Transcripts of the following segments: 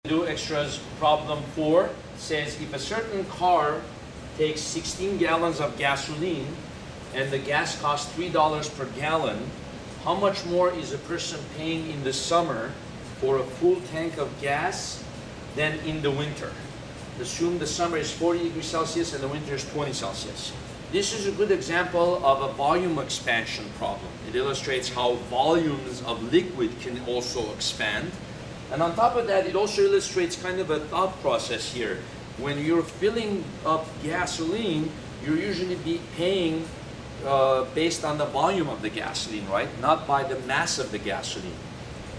Do extras problem 4 says if a certain car takes 16 gallons of gasoline and the gas costs $3 per gallon, how much more is a person paying in the summer for a full tank of gas than in the winter? Assume the summer is 40 degrees Celsius and the winter is 20 Celsius. This is a good example of a volume expansion problem. It illustrates how volumes of liquid can also expand. And on top of that, it also illustrates kind of a thought process here. When you're filling up gasoline, you're usually paying based on the volume of the gasoline, right? Not by the mass of the gasoline.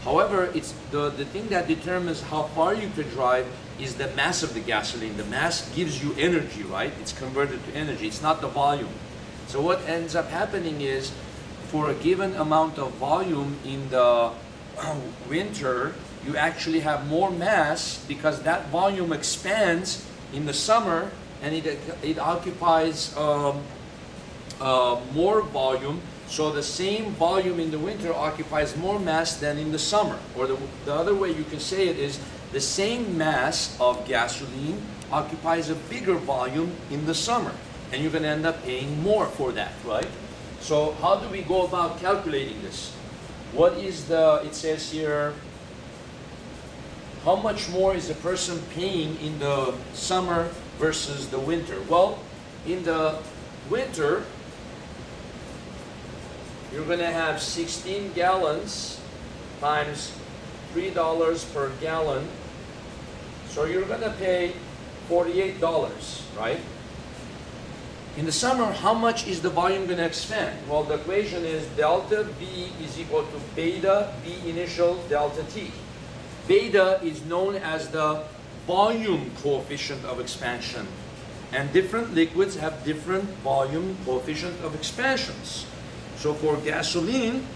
However, it's the thing that determines how far you could drive is the mass of the gasoline. The mass gives you energy, right? It's converted to energy. It's not the volume. So what ends up happening is, for a given amount of volume in the winter, you actually have more mass because that volume expands in the summer and it occupies more volume. So the same volume in the winter occupies more mass than in the summer. Or the other way you can say it is the same mass of gasoline occupies a bigger volume in the summer. And you're going to end up paying more for that, right? So how do we go about calculating this? What is it says here, how much more is a person paying in the summer versus the winter? Well, in the winter, you're going to have 16 gallons times $3 per gallon. So you're going to pay $48, right? In the summer, how much is the volume going to expand? Well, the equation is delta V is equal to beta V initial delta T. Beta is known as the volume coefficient of expansion. And different liquids have different volume coefficient of expansions. So for gasoline,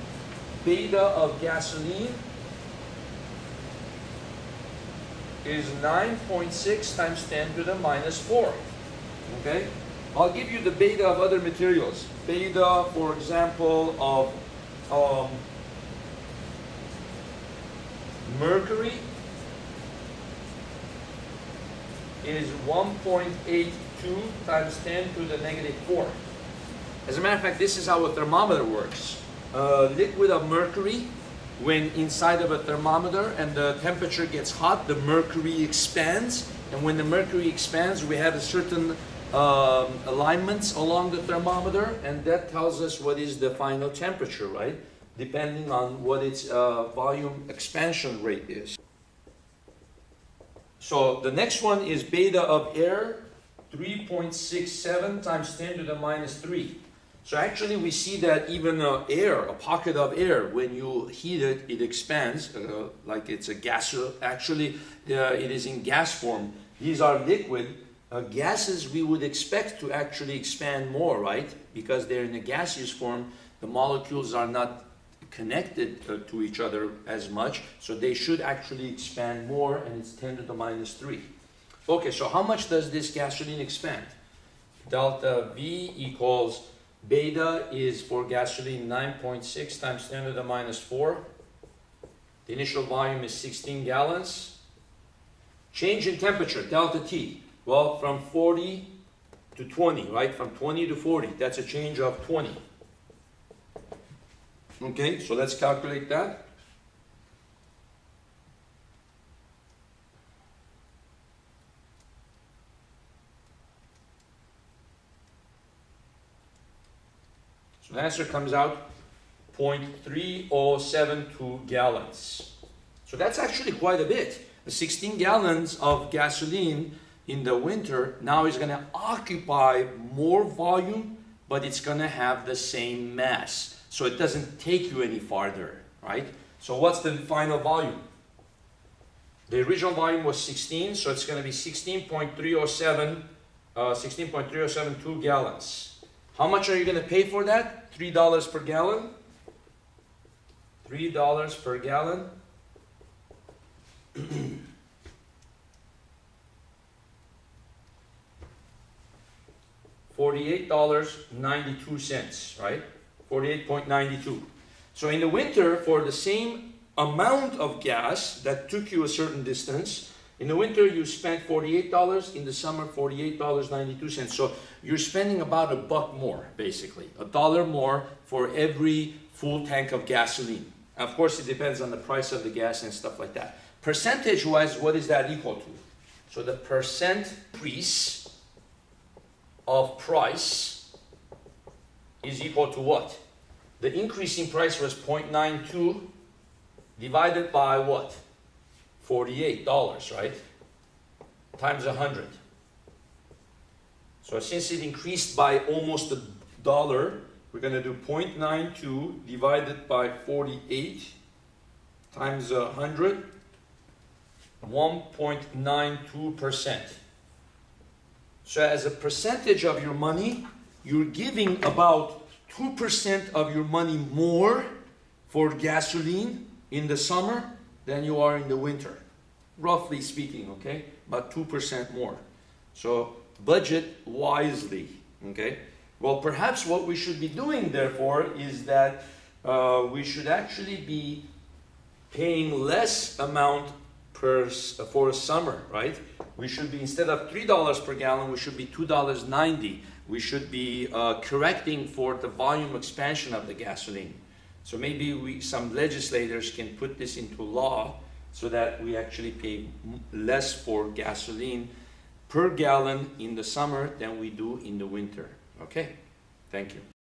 beta of gasoline is 9.6 times 10 to the minus 4. Okay? I'll give you the beta of other materials. Beta, for example, of mercury is 1.82 times 10 to the negative 4. As a matter of fact, this is how a thermometer works. Liquid of mercury, when inside of a thermometer and the temperature gets hot, the mercury expands. And when the mercury expands, we have a certain alignments along the thermometer, and that tells us what is the final temperature, right? Depending on what its volume expansion rate is. So the next one is beta of air, 3.67 times 10 to the minus 3. So actually we see that even air, a pocket of air, when you heat it, it expands, like it's a gas. Actually, it is in gas form. These are liquid. Gases we would expect to actually expand more, right? Because they're in a gaseous form, the molecules are not connected to each other as much, so they should actually expand more, and it's 10 to the minus 3. Okay, so how much does this gasoline expand? Delta V equals beta is for gasoline 9.6 times 10 to the minus 4. The initial volume is 16 gallons. Change in temperature, delta T. Well, from 40 to 20, right? From 20 to 40, that's a change of 20. Okay, so let's calculate that. So the answer comes out 0.3072 gallons. So that's actually quite a bit. The 16 gallons of gasoline in the winter now is going to occupy more volume, but it's going to have the same mass. So it doesn't take you any farther, right? So what's the final volume? The original volume was 16, so it's going to be 16.3072 gallons. How much are you going to pay for that? $3 per gallon. $3 per gallon. $48.92, right? 48.92. So in the winter, for the same amount of gas that took you a certain distance, In the winter, you spend $48. In the summer, $48.92. So you're spending about $1 more, basically. $1 more for every full tank of gasoline. Of course, it depends on the price of the gas and stuff like that. Percentage-wise, what is that equal to? So the percent increase of price is equal to what? The increase in price was 0.92 divided by what? $48, right? Times 100. So since it increased by almost $1, we're going to do 0.92 divided by 48 times 100, 1.92%. So as a percentage of your money, you're giving about 2% of your money more for gasoline in the summer than you are in the winter. Roughly speaking, okay? About 2% more. So budget wisely, okay? Well, perhaps what we should be doing, therefore, is that we should actually be paying less amount for summer, right? We should be, instead of $3 per gallon, we should be $2.90. We should be correcting for the volume expansion of the gasoline. So maybe some legislators can put this into law so that we actually pay less for gasoline per gallon in the summer than we do in the winter. Okay, thank you.